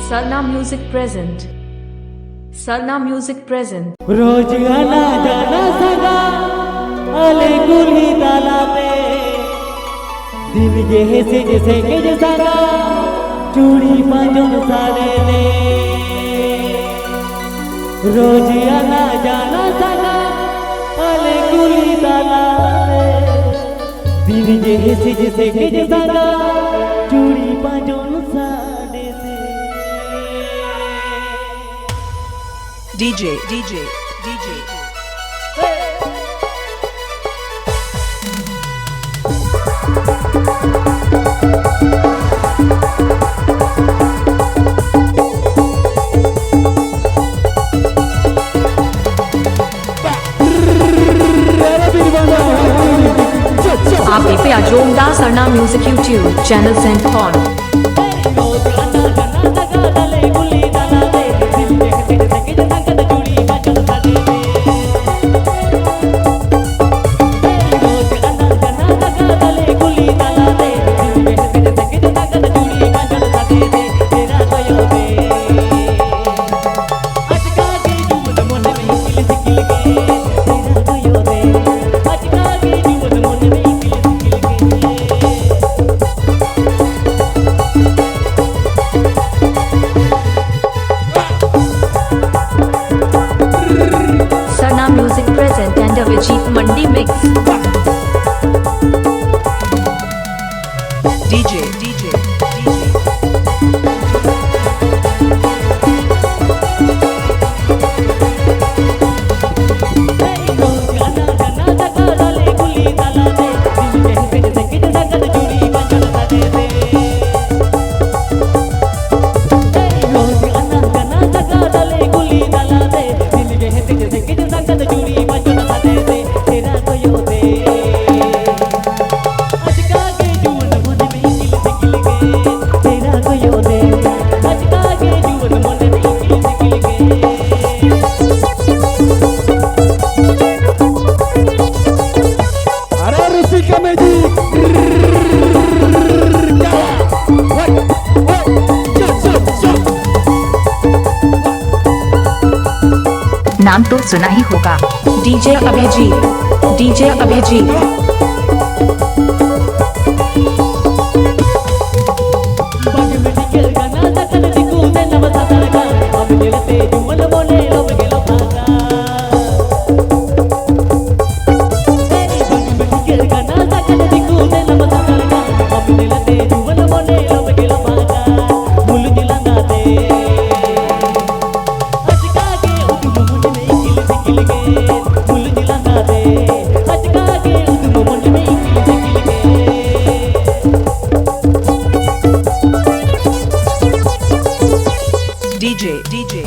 Sarna Music present. Sarna Music present. रोज आना जाना सगा अले गुली ताला पे दिन ये से जैसे के जैसा चूड़ी पांचों साले ले रोज आना जाना सगा अले गुली ताला पे दिन ये से जैसे के जैसा चूड़ी पांचों साले से DJ. आप पे अजोमदा सरना music YouTube channel send on Music present and a Vijit Mandi mix. DJ. नाम तो सुना ही होगा DJ Abhijeet DJ.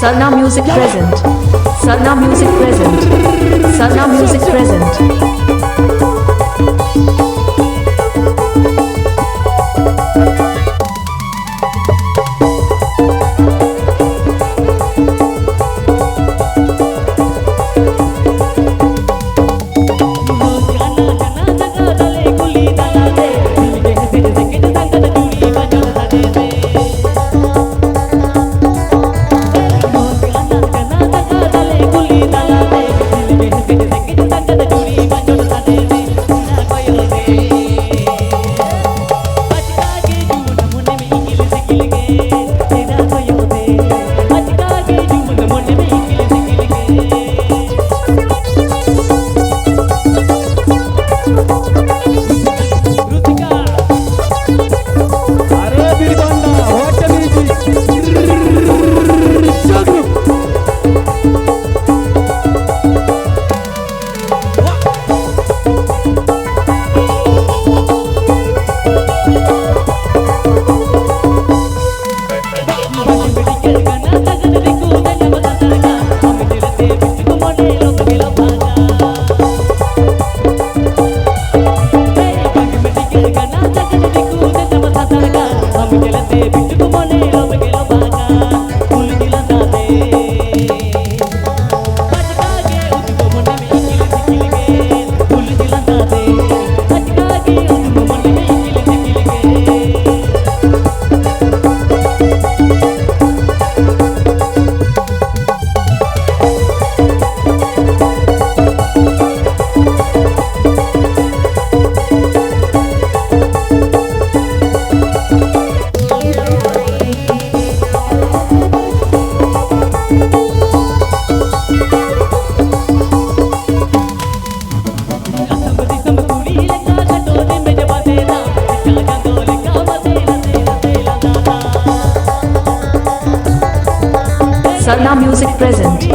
Sarna Music present. Sarna Music present. Sarna Music present. Sarna Music present.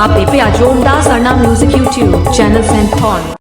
आप पे जोरदार Sarna music YouTube channel send कौन